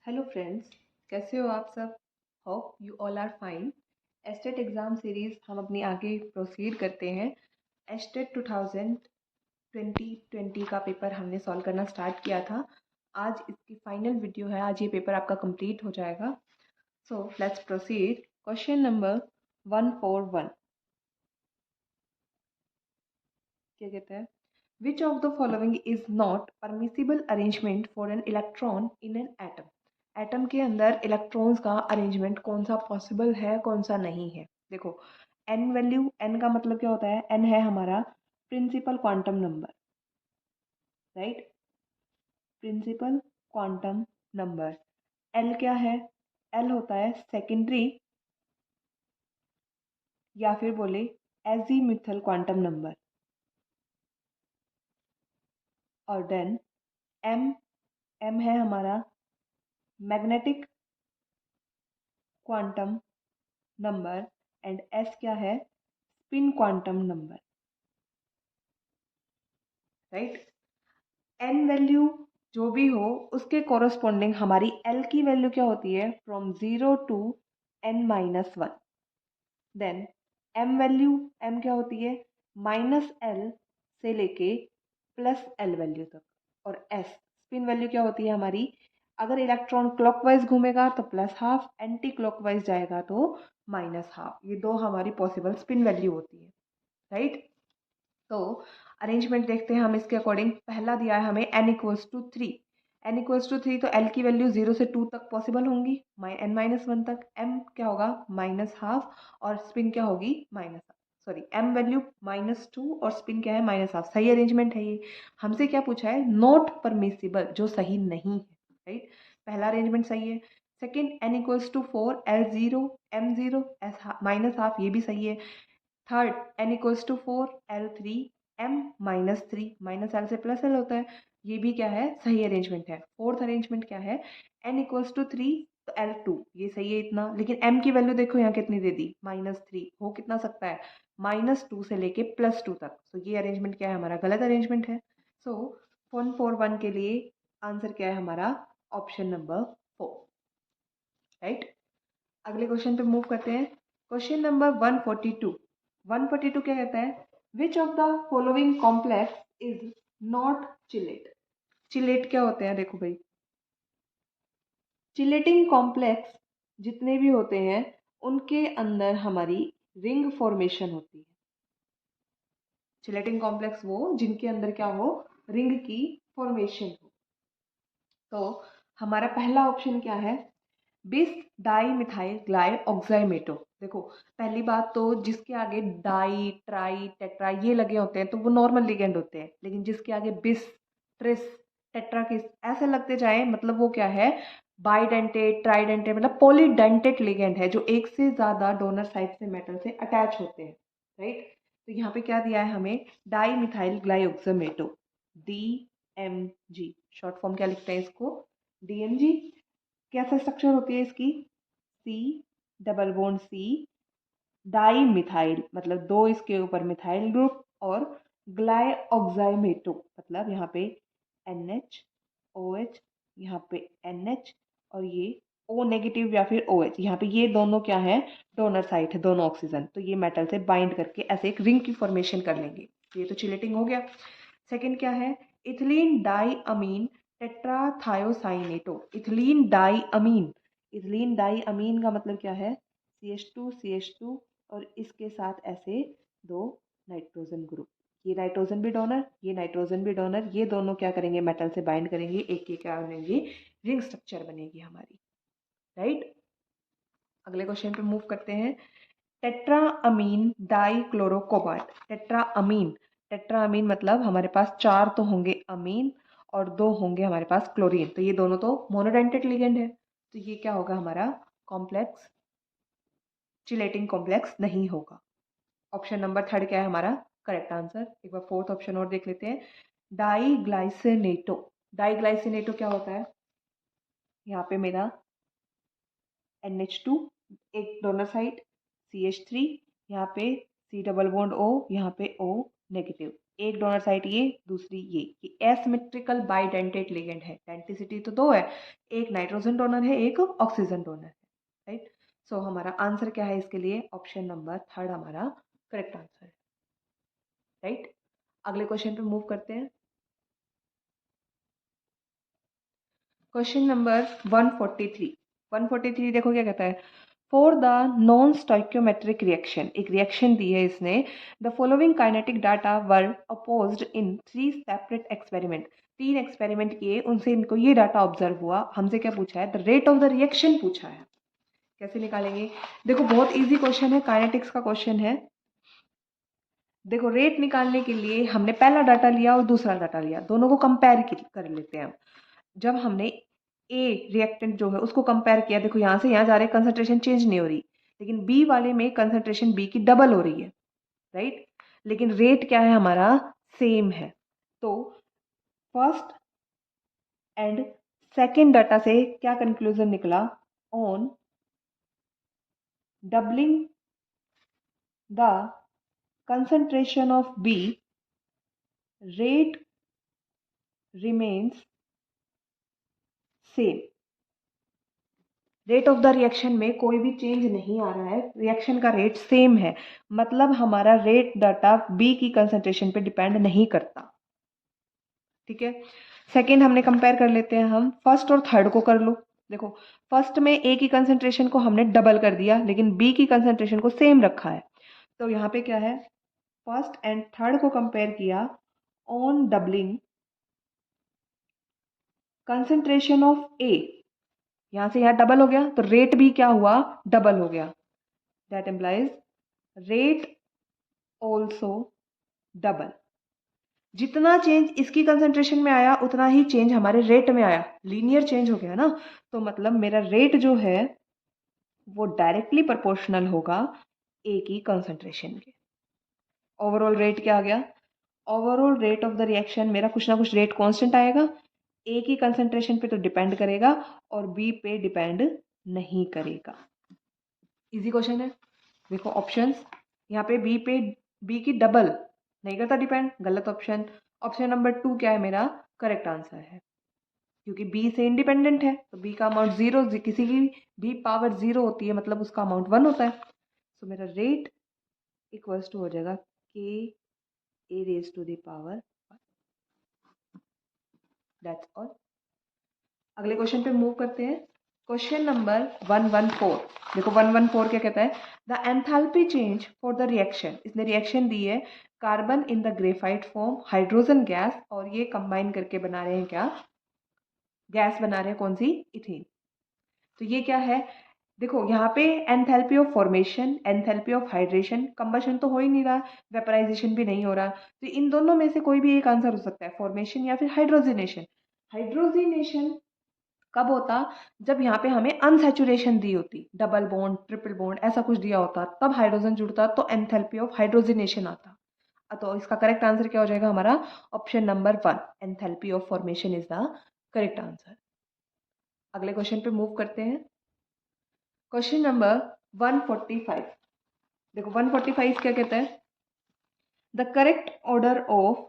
Hello friends, कैसे हो आप सब। Hope you all are fine. State exam series हम अपनी आगे प्रोसीड करते हैं। एस्टेट 2020 का पेपर हमने सॉल्व करना स्टार्ट किया था। आज इसकी फाइनल वीडियो है। आज ये पेपर आपका कंप्लीट हो जाएगा। So let's proceed. Question number 141 क्या कहते हैं? Which of the following is not permissible arrangement for an electron in an atom? Atom के अंदर इलेक्ट्रॉन्स का अरेंजमेंट कौन सा पॉसिबल है, कौन सा नहीं है। देखो, एन वैल्यू, एन का मतलब क्या होता है? एन है हमारा principal quantum number, right. Principal quantum number. L क्या है? एल होता है सेकेंडरी या फिर बोले एजीमुथल क्वांटम नंबर। और देन एम, एम है हमारा magnetic quantum number. And s क्या है? Spin quantum number, right. N value जो भी हो उसके कॉरस्पॉन्डिंग हमारी एल की वैल्यू क्या होती है? From 0 to n-1। Then m value, m क्या होती है? -l से लेके +l वैल्यू तक। और एस स्पिन वैल्यू क्या होती है हमारी? अगर इलेक्ट्रॉन क्लॉकवाइज घूमेगा तो +12, एंटी क्लॉकवाइज जाएगा तो -12। ये दो हमारी पॉसिबल स्पिन वैल्यू होती है, राइट। तो अरेंजमेंट देखते हैं हम इसके अकॉर्डिंग। पहला दिया है हमें n=3। n=3 तो l की वैल्यू 0 से 2 तक पॉसिबल होंगी, n-1 तक। m क्या होगा? -12 और स्पिन क्या होगी? सॉरी, m वैल्यू -2 और स्पिन क्या है? -12। सही अरेंजमेंट है ये। हमसे क्या पूछा है? नॉट परमिसिबल, जो सही नहीं है, राइट। पहला अरेंजमेंट सही है। Second, n=4, l0 m0 s -12, ये भी सही है। Third, n=4, l3 m-3, -l से +l होता है, ये भी क्या है? सही अरेंजमेंट है। फोर्थ अरेंजमेंट क्या है? n=3 तो l2, ये सही है इतना। लेकिन m की वैल्यू देखो यहाँ कितनी दे दी? -3। हो कितना सकता है? -2 से लेके +2 तक। तो ये अरेंजमेंट क्या है? हमारा गलत अरेंजमेंट है। सो 141 के लिए आंसर क्या है हमारा? Option number 4, right. अगले क्वेश्चन पे मूव करते हैं। Question number 142। 142 क्या कहता है? Which of the following complex is not chelate? Chelate क्या होते हैं? देखो भाई, चिलेटिंग कॉम्प्लेक्स जितने भी होते हैं उनके अंदर हमारी रिंग फॉर्मेशन होती है। चिलेटिंग कॉम्प्लेक्स वो जिनके अंदर क्या हो? रिंग की फॉर्मेशन हो। तो हमारा पहला ऑप्शन क्या है? बिस डाई मिथाइल ग्लाई ऑक्साइमेटो। देखो, पहली बात तो जिसके आगे डाई, ट्राई, टेट्रा ये लगे होते हैं तो वो नॉर्मल लिगेंड होते हैं। लेकिन जिसके आगे बिस, ट्रिस, टेट्रा किस ऐसे लगते जाए, मतलब वो क्या है? बाइडेंटेट, ट्राइडेंटेट, मतलब पॉलीडेंटेट लिगेंड है, जो एक से ज्यादा डोनर साइड से मेटल से अटैच होते हैं, राइट। तो यहाँ पे क्या दिया है हमें? Dimethylglyoximato, DMG। Short form क्या लिखते हैं इसको? DMG। कैसा स्ट्रक्चर होती है इसकी? C double bond C, di methyl मतलब दो इसके ऊपर मिथाइल ग्रुप, और ग्लाइऑक्साइमेटो मतलब यहाँ पे NH OH, यहाँ पे NH, और ये O- या फिर OH, यहाँ पे ये दोनों क्या है? डोनर साइड है, दोनों ऑक्सीजन। तो ये मेटल से बाइंड करके ऐसे एक रिंग की फॉर्मेशन कर लेंगे। ये तो चिलेटिंग हो गया। सेकंड क्या है? इथिलीन डाई अमीन टेट्राथायोसाइनेटो। इथिलीन डाई अमीन, इथिलीन डाई अमीन का मतलब क्या है? CH2 और इसके साथ ऐसे दो नाइट्रोजन ग्रुप। ये नाइट्रोजन भी डोनर, ये नाइट्रोजन भी डोनर, ये दोनों क्या करेंगे? मेटल से बाइंड करेंगे, एक के क्या बनेंगे? रिंग स्ट्रक्चर बनेगी हमारी, राइट। अगले क्वेश्चन पे मूव करते हैं। Tetra amine die क्लोरोकोबाल्ट। Tetra amine, tetra amine मतलब हमारे पास चार तो होंगे अमीन और दो होंगे हमारे पास क्लोरीन। तो ये दोनों तो मोनोडेंटेट लिगेंड है, तो ये क्या होगा हमारा? कॉम्प्लेक्स, चिलेटिंग कॉम्प्लेक्स नहीं होगा। ऑप्शन नंबर थर्ड क्या है हमारा करेक्ट आंसर? एक बार फोर्थ ऑप्शन और देख लेते हैं। डाईग्लाइसिनेटो। डाईग्लाइसिनेटो क्या होता है? यहाँ पे मेरा NH2, एक डोनर साइड CH3, यहाँ पे C डबल बॉन्ड O, यहाँ पे O नेगेटिव, एक डोनर साइट ये, दूसरी ये एसिमेट्रिकल बाइडेंटेट लिगेंड है। डेंटिसिटी तो दो है, एक नाइट्रोजन डोनर है, एक ऑक्सीजन डोनर है, राइट। सो हमारा आंसर क्या है इसके लिए? ऑप्शन नंबर थर्ड हमारा करेक्ट आंसर है, राइट। अगले क्वेश्चन पे मूव करते हैं। Question number 143। 143 देखो क्या कहता है, फॉर द नॉन स्टोइक्योमेट्रिक रिएक्शन, एक रिएक्शन दी है इसने, the following kinetic data were opposed in 3 separate experiment. 3 experiment किए, उनसे इनको ये डाटा ऑब्जर्व हुआ। हमसे क्या पूछा है? The rate of the reaction पूछा है। कैसे निकालेंगे? देखो बहुत इजी क्वेश्चन है, काइनेटिक्स का क्वेश्चन है। देखो रेट निकालने के लिए हमने पहला डाटा लिया और दूसरा डाटा लिया, दोनों को कंपेयर कर लेते हैं। जब हमने ए रिएक्टेंट जो है उसको कंपेयर किया, देखो यहाँ से यहाँ जा रहे कंसंट्रेशन चेंज नहीं हो रही, लेकिन बी वाले में कंसंट्रेशन बी की डबल हो रही है, राइट। लेकिन रेट क्या है हमारा? सेम है। तो फर्स्ट एंड सेकेंड डाटा से क्या कंक्लूजन निकला? On doubling the concentration of B, rate remains same। Rate of the reaction में कोई भी चेंज नहीं आ रहा है, रिएक्शन का रेट सेम है, मतलब हमारा रेट डाटा बी की कंसंट्रेशन पे डिपेंड नहीं करता, ठीक है। सेकेंड हमने कंपेयर कर लेते हैं, हम फर्स्ट और थर्ड को कर लो। देखो फर्स्ट में ए की कंसंट्रेशन को हमने डबल कर दिया, लेकिन बी की कंसंट्रेशन को सेम रखा है। तो यहाँ पे क्या है? फर्स्ट एंड थर्ड को कंपेयर किया ऑन डबलिंग कंसंट्रेशन ऑफ ए, यहां से यहां डबल हो गया तो रेट भी क्या हुआ? डबल हो गया। That implies rate also double. जितना चेंज इसकी कंसंट्रेशन में आया उतना ही चेंज हमारे रेट में आया, लीनियर चेंज हो गया ना। तो मतलब मेरा रेट जो है वो डायरेक्टली प्रोपोर्शनल होगा ए की कंसंट्रेशन के। ओवरऑल रेट क्या आ गया? Overall rate of the reaction मेरा कुछ ना कुछ रेट कांस्टेंट आएगा, ए की कंसंट्रेशन पे तो डिपेंड करेगा और बी पे डिपेंड नहीं करेगा। इजी क्वेश्चन है। देखो ऑप्शंस, यहाँ पे बी की डबल नहीं करता डिपेंड, गलत ऑप्शन। ऑप्शन नंबर 2 क्या है मेरा? करेक्ट आंसर है, क्योंकि बी से इंडिपेंडेंट है तो बी का अमाउंट जीरो, किसी की भी पावर जीरो होती है मतलब उसका अमाउंट 1 होता है। सो मेरा रेट इक्वल्स टू हो जाएगा K A raise to the power. That's all. अगले क्वेश्चन पे मूव करते हैं। Question number 114। देखो 114 क्या कहता है? The enthalpy change for the reaction, इसने रिएक्शन दी है carbon in the graphite form, hydrogen gas, और ये कंबाइन करके बना रहे हैं क्या? गैस बना रहे हैं, कौन सी? इथेन। तो ये क्या है? देखो यहाँ पे enthalpy of formation, enthalpy of hydration, combustion तो हो ही नहीं रहा, वेपराइजेशन भी नहीं हो रहा, तो इन दोनों में से कोई भी एक आंसर हो सकता है, फॉर्मेशन या फिर हाइड्रोजिनेशन। हाइड्रोजिनेशन कब होता? जब यहाँ पे हमें अनसैचुरेशन दी होती, डबल बॉन्ड, ट्रिपल बॉन्ड, ऐसा कुछ दिया होता, तब हाइड्रोजन जुड़ता तो एंथैल्पी ऑफ हाइड्रोजिनेशन आता। तो इसका करेक्ट आंसर क्या हो जाएगा हमारा? Option number 1, enthalpy of formation is the correct answer. अगले क्वेश्चन पे मूव करते हैं। Question number 145। देखो 145 क्या कहता है? The correct order of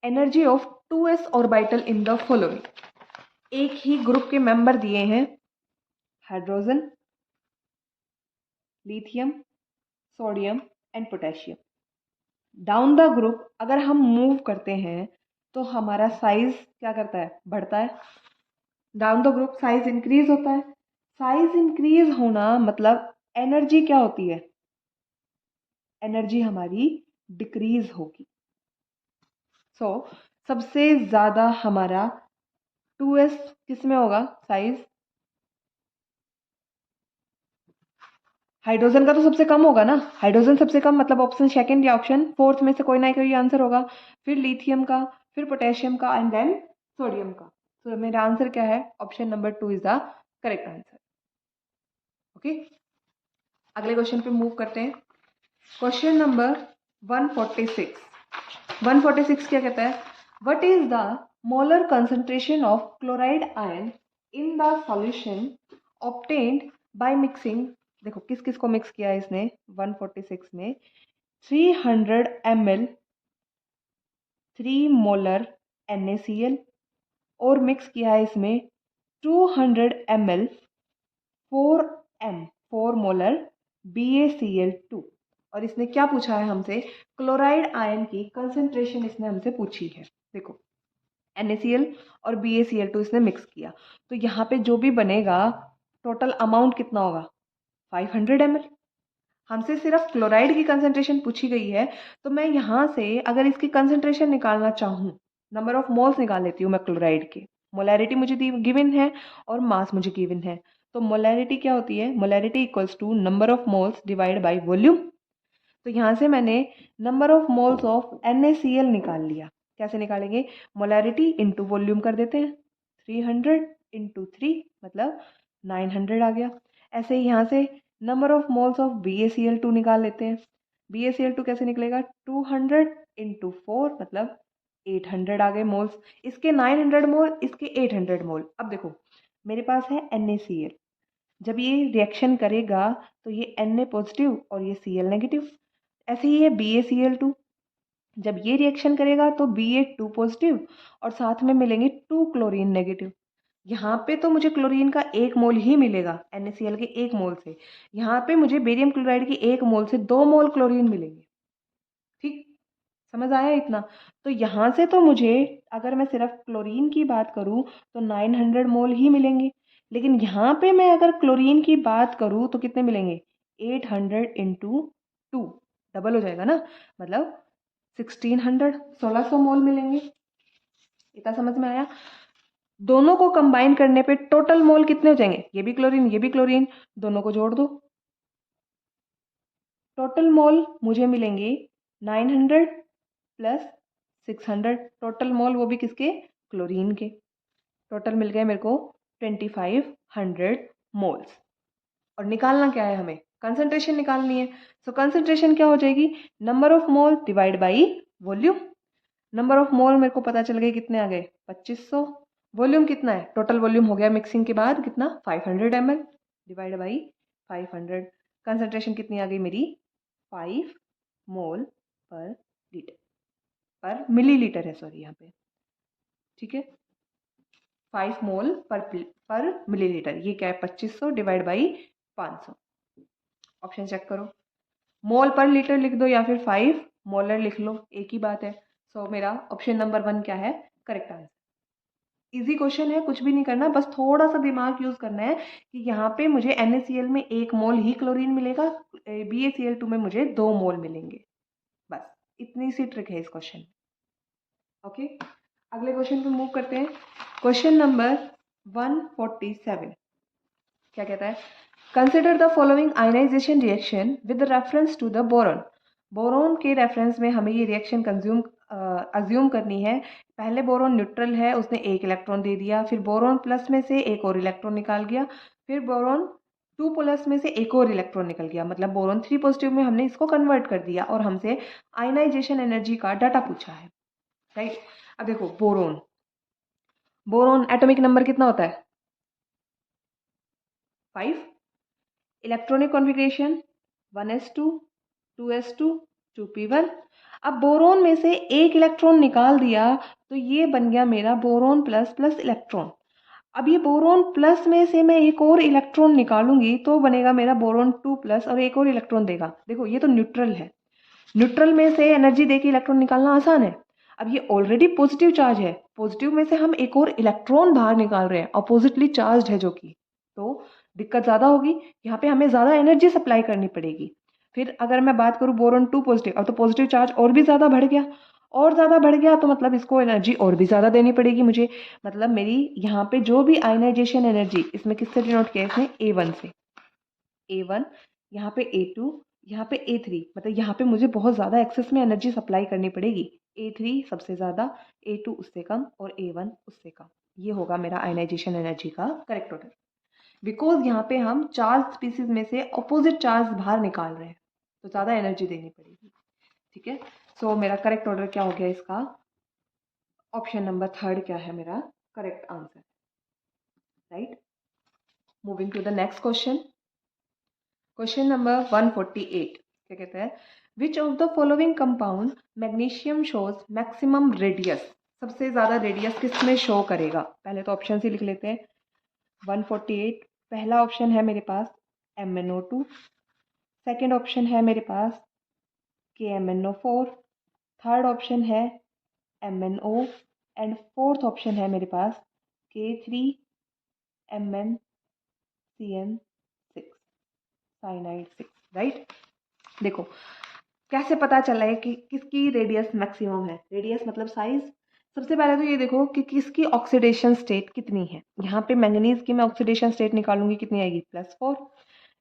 energy of 2s orbital in the following. एक ही ग्रुप के मेंबर दिए हैं, hydrogen, lithium, sodium and potassium. Down the group अगर हम मूव करते हैं तो हमारा साइज क्या करता है? बढ़ता है। Down the group size increase होता है। साइज इंक्रीज होना मतलब एनर्जी क्या होती है? एनर्जी हमारी डिक्रीज होगी। सो सबसे ज्यादा हमारा 2s किस में होगा? साइज हाइड्रोजन का तो सबसे कम होगा ना, हाइड्रोजन सबसे कम, मतलब ऑप्शन सेकंड या ऑप्शन फोर्थ में से कोई ना कोई आंसर होगा। फिर लिथियम का, फिर पोटेशियम का एंड देन सोडियम का। तो मेरा आंसर क्या है? Option number 2 is the correct answer. Okay, अगले क्वेश्चन पे मूव करते हैं। Question number 146। 146 क्या कहता है? What is the molar concentration of chloride ion in the solution obtained by mixing. देखो किस किस को मिक्स किया है इसने 146 में? 300 ml 3 मोलर NaCl और मिक्स किया है इसमें 200 ml 4 मोलर BaCl2। और इसने क्या पूछा है हमसे, क्लोराइड आयन की कंसंट्रेशन इसने हमसे पूछी है। देखो NaCl और BaCl2 इसने मिक्स किया, तो यहाँ पे जो भी बनेगा टोटल अमाउंट कितना होगा, 500 ml। हमसे सिर्फ क्लोराइड की कंसंट्रेशन पूछी गई है, तो मैं यहाँ से अगर इसकी कंसंट्रेशन निकालना चाहूँ, नंबर ऑफ मोल्स निकाल लेती हूँ मैं क्लोराइड के। मोलैरिटी मुझे गिवन है और मास मुझे गिवन है, तो मोलैरिटी क्या होती है, molarity equals to number of moles divide by volume. तो यहाँ से मैंने number of moles of NaCl निकाल लिया। कैसे निकालेंगे, मोलैरिटी इंटू वॉल्यूम कर देते हैं, 300 इंटू 3 मतलब 900 आ गया। ऐसे ही यहाँ से number of moles of BaCl2 निकाल लेते हैं। BaCl2 कैसे निकलेगा, 200 इंटू 4 मतलब 800 आ गए मोल्स। इसके 900 मोल, इसके 800 मोल। अब देखो मेरे पास है NaCl, जब ये रिएक्शन करेगा तो ये Na पॉजिटिव और ये Cl नेगेटिव। ऐसे ही है BaCl2, जब ये रिएक्शन करेगा तो Ba2 पॉजिटिव और साथ में मिलेंगे 2 क्लोरीन नेगेटिव। यहाँ पे तो मुझे क्लोरीन का 1 मोल ही मिलेगा NaCl के 1 मोल से, यहाँ पे मुझे बेरियम क्लोराइड की 1 मोल से 2 मोल क्लोरीन मिलेंगे। ठीक, समझ आया इतना। तो यहाँ से तो मुझे अगर मैं सिर्फ क्लोरीन की बात करूँ तो 900 मोल ही मिलेंगे, लेकिन यहाँ पे मैं अगर क्लोरीन की बात करूँ तो कितने मिलेंगे, 800 इंटू 2 डबल हो जाएगा ना, मतलब 1600, 1600 मोल मिलेंगे। इतना समझ में आया। दोनों को कंबाइन करने पे टोटल मोल कितने हो जाएंगे, ये भी क्लोरीन ये भी क्लोरीन, दोनों को जोड़ दो, टोटल मोल मुझे मिलेंगे 900 प्लस 600, टोटल मोल वो भी किसके, क्लोरीन के। टोटल मिल गए मेरे को 2500 मोल्स। और निकालना क्या है हमें, कंसंट्रेशन निकालनी है। सो कंसंट्रेशन क्या हो जाएगी, number of mole divide by volume. Number of mole मेरे को पता चल गए कितने आ गए, 2500। वॉल्यूम कितना है, टोटल वॉल्यूम हो गया मिक्सिंग के बाद कितना, 500 ml डिवाइड बाई 500। कंसंट्रेशन कितनी आ गई मेरी, 5 मोल पर लीटर, पर मिलीलीटर है सॉरी यहाँ पे, ठीक है, 5 मोल पर मिलीलीटर। ये क्या है, 2500 डिवाइड बाई 500। ऑप्शन चेक करो, मोल पर लीटर लिख दो या फिर 5 मोलर लिख लो, एक ही बात है। सो मेरा ऑप्शन नंबर 1 क्या है, करेक्ट आंसर। इजी क्वेश्चन है, कुछ भी नहीं करना, बस थोड़ा सा दिमाग यूज करना है कि यहाँ पे मुझे NaCl में 1 मोल ही क्लोरीन मिलेगा, BaCl2 में मुझे 2 मोल मिलेंगे, बस इतनी सी ट्रिक है इस क्वेश्चन में। ओके, अगले क्वेश्चन पे मूव करते हैं। क्वेश्चन नंबर 147 क्या कहता है, consider the following ionization reaction with reference to the boron. Boron के रेफरेंस में हमें ये रिएक्शन अज्यूम करनी है। पहले बोरॉन न्यूट्रल है, उसने 1 इलेक्ट्रॉन दे दिया, फिर बोरॉन प्लस में से एक और इलेक्ट्रॉन निकाल गया, फिर बोरॉन 2 प्लस में से एक और इलेक्ट्रॉन निकल गया, मतलब बोरॉन 3 पॉजिटिव में हमने इसको कन्वर्ट कर दिया और हमसे आयनाइजेशन एनर्जी का डाटा पूछा है, राइट। अब देखो बोरॉन, बोरॉन एटॉमिक नंबर कितना होता है, 5। Electronic configuration 1s2 2s2 2p1। अब बोरोन में से एक इलेक्ट्रॉन निकाल दिया तो ये बन गया मेरा बोरोन प्लस प्लस इलेक्ट्रॉन। अब ये बोरोन प्लस में से मैं एक और इलेक्ट्रॉन निकालूंगी तो बनेगा मेरा बोरोन 2 प्लस और एक और इलेक्ट्रॉन देगा। देखो ये तो न्यूट्रल है, न्यूट्रल में से एनर्जी देके इलेक्ट्रॉन निकालना आसान है। अब ये ऑलरेडी पॉजिटिव चार्ज है, पॉजिटिव में से हम एक और इलेक्ट्रॉन बाहर निकाल रहे हैं, अपोजिटली चार्ज है जो कि, तो दिक्कत ज़्यादा होगी, यहाँ पे हमें ज़्यादा एनर्जी सप्लाई करनी पड़ेगी। फिर अगर मैं बात करूँ बोरॉन 2 पॉजिटिव, अब तो पॉजिटिव चार्ज और भी ज़्यादा बढ़ गया, और ज़्यादा बढ़ गया तो मतलब इसको एनर्जी और भी ज़्यादा देनी पड़ेगी मुझे। मतलब मेरी यहाँ पे जो भी आयनाइजेशन एनर्जी, इसमें किससे डिनोट किया इसने, A1 से, A1, यहाँ पे A2, यहाँ पे A3, मतलब यहाँ पे मुझे बहुत ज़्यादा एक्सेस में एनर्जी सप्लाई करनी पड़ेगी। A3 सबसे ज़्यादा, A2 उससे कम और A1 उससे कम। ये होगा मेरा आयनाइजेशन एनर्जी का करेक्ट ऑर्डर, बिकॉज यहाँ पे हम चार्ज स्पीसीज में से अपोजिट चार्ज बाहर निकाल रहे हैं, तो ज़्यादा एनर्जी देनी पड़ेगी, ठीक है। सो मेरा करेक्ट ऑर्डर क्या हो गया इसका, ऑप्शन नंबर 3 क्या है मेरा correct answer, right. Moving to the next question, question number 148 क्या कहता है, which of the following compound magnesium shows maximum radius, सबसे ज़्यादा रेडियस किस में शो करेगा। पहले तो ऑप्शन ही लिख लेते हैं। 148 पहला ऑप्शन है मेरे पास MnO2, सेकेंड ऑप्शन है मेरे पास KMnO4, थर्ड ऑप्शन है MnO एंड फोर्थ ऑप्शन है मेरे पास K3MnCN6 साइनाइड 6, राइट। देखो कैसे पता चला है कि किसकी रेडियस मैक्सिमम है। रेडियस मतलब साइज। सबसे पहले तो ये देखो कि किसकी ऑक्सीडेशन स्टेट कितनी है। यहाँ पे मैंगनीज की मैं ऑक्सीडेशन स्टेट निकालूंगी, कितनी आएगी +4।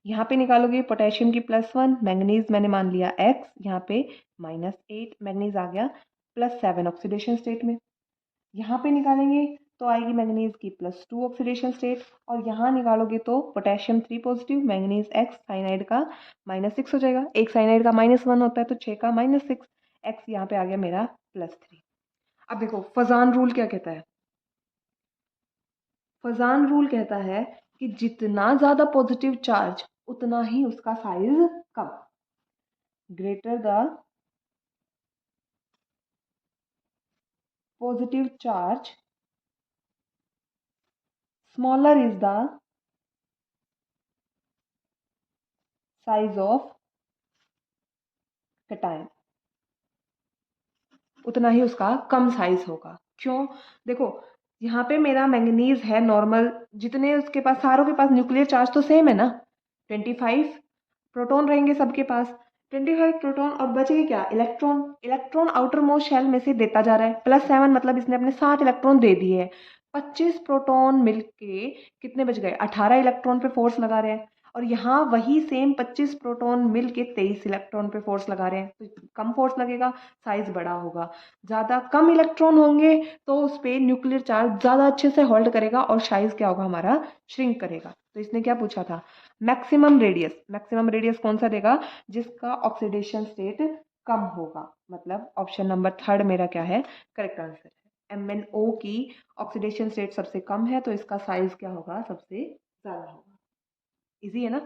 यहाँ पे निकालोगे पोटेशियम की +1, मैंगनीज मैंने मान लिया X, यहाँ पे -8 मैंगनीज आ गया, +7 ऑक्सीडेशन स्टेट में। यहाँ पे निकालेंगे तो आएगी मैंगनीज की +2 ऑक्सीडेशन स्टेट, और यहाँ निकालोगे तो potassium 3 positive, manganese X cyanide का -6 हो जाएगा। एक साइनाइड का -1 होता है तो 6 का -6, X यहाँ पे आ गया मेरा +3। अब देखो फजान रूल क्या कहता है। फजान रूल कहता है कि जितना ज्यादा पॉजिटिव चार्ज उतना ही उसका size come. Greater the positive charge smaller is the size of cation, उतना ही उसका कम साइज होगा। क्यों? देखो यहाँ पे मेरा मैंगनीज है नॉर्मल, जितने उसके पास सारों के पास न्यूक्लियर चार्ज तो सेम है ना, 25 प्रोटॉन रहेंगे सबके पास, 25 प्रोटॉन, और बचेगा क्या electron. Electron outermost shell में से देता जा रहा है, +7 मतलब इसने अपने 7 इलेक्ट्रॉन दे दिए हैं। 25 प्रोटॉन मिलके कितने बच गए, 18 इलेक्ट्रॉन पे फोर्स लगा रहे हैं, और यहाँ वही सेम 25 प्रोटॉन मिल के 23 इलेक्ट्रॉन पे फोर्स लगा रहे हैं, तो कम फोर्स लगेगा, साइज बड़ा होगा। ज़्यादा कम इलेक्ट्रॉन होंगे तो उस पर न्यूक्लियर चार्ज ज़्यादा अच्छे से होल्ड करेगा और साइज क्या होगा हमारा, श्रिंक करेगा। तो इसने क्या पूछा था, मैक्सिमम रेडियस। मैक्सिमम रेडियस कौन सा देगा, जिसका ऑक्सीडेशन स्टेट कम होगा, मतलब ऑप्शन नंबर थर्ड मेरा क्या है, करेक्ट आंसर है। MnO की ऑक्सीडेशन स्टेट सबसे कम है तो इसका साइज क्या होगा, सबसे ज़्यादा होगा। इजी है ना।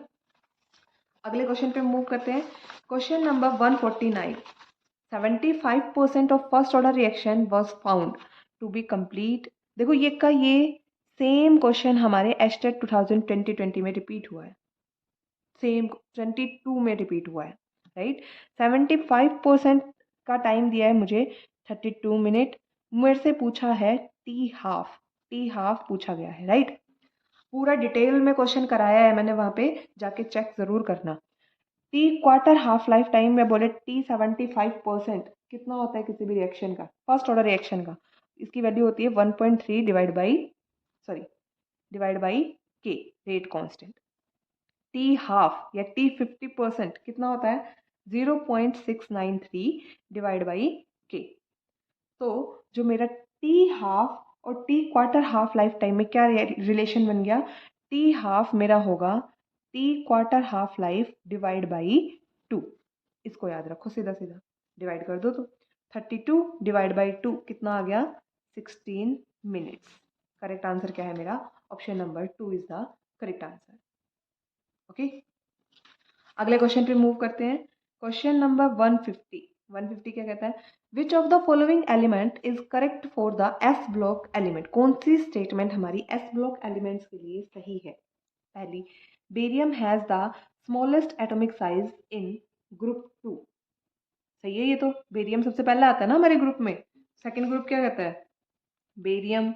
अगले क्वेश्चन पे मूव करते हैं। Question number 149, 75% of first order reaction was found to be complete. देखो ये सेम क्वेश्चन हमारे एस्टेट 2020 में रिपीट हुआ है, सेम 22 में रिपीट हुआ है, राइट। 75% का टाइम दिया है मुझे 32 मिनट, मेरे से पूछा है टी हाफ पूछा गया है, राइट। पूरा डिटेल में क्वेश्चन कराया है मैंने, वहाँ पे जाके चेक ज़रूर करना। T quarter half life time में बोले T 75% कितना होता है किसी भी रिएक्शन का, फर्स्ट ऑर्डर रिएक्शन का, इसकी वैल्यू होती है 1.3 डिवाइड बाई के, रेट कांस्टेंट। टी हाफ या T 50% कितना होता है 0.693 डिवाइड बाई के। तो जो मेरा टी हाफ और T quarter half life time में क्या रिलेशन बन गया, टी हाफ मेरा होगा T quarter half life divide by 2। इसको याद रखो, सीधा सीधा डिवाइड कर दो तो 32 डिवाइड बाई 2 कितना आ गया, 16 मिनट्स। करेक्ट आंसर क्या है मेरा, option number 2 is the correct answer. Okay, अगले क्वेश्चन पे मूव करते हैं। क्वेश्चन नंबर 150 क्या कहता है, which of the following element is correct for the S block element. कौन सी स्टेटमेंट हमारी एस ब्लॉक एलिमेंट्स के लिए सही है। पहली, barium has the smallest atomic size in group 2। सही है, ये तो बेरियम सबसे पहले आता है ना हमारे ग्रुप में। सेकेंड ग्रुप क्या कहता है, बेरियम,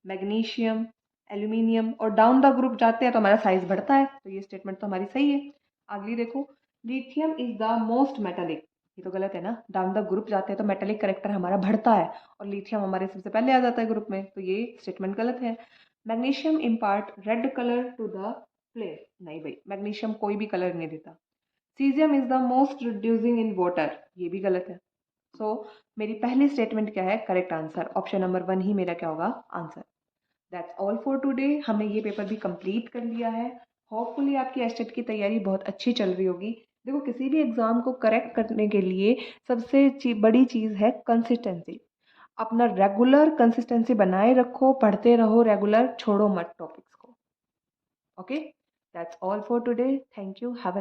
मैग्नीशियम, एल्यूमिनियम, और डाउन द ग्रुप जाते हैं तो हमारा साइज बढ़ता है, तो ये स्टेटमेंट तो हमारी सही है। अगली देखो, lithium is the most metallic, ये तो गलत है ना, डाउन द ग्रुप जाते हैं तो मेटालिक करेक्टर हमारा बढ़ता है और लिथियम हमारे सबसे पहले आ जाता है ग्रुप में, तो ये स्टेटमेंट गलत है। Magnesium impart red colour to the flame, नहीं भाई, मैग्नीशियम कोई भी कलर नहीं देता। Caesium is the most reducing in water, ये भी गलत है। सो मेरी पहली स्टेटमेंट क्या है, करेक्ट आंसर, ऑप्शन नंबर 1 ही मेरा क्या होगा, answer. That's all for today. हमने ये पेपर भी कंप्लीट कर लिया है। होपफुली आपकी एस्टेट की तैयारी बहुत अच्छी चल रही होगी। देखो किसी भी एग्ज़ाम को करेक्ट करने के लिए सबसे बड़ी चीज़ है कंसिस्टेंसी। अपना रेगुलर कंसिस्टेंसी बनाए रखो, पढ़ते रहो रेगुलर, छोड़ो मत टॉपिक्स को। Okay, that's all for today, thank you, have a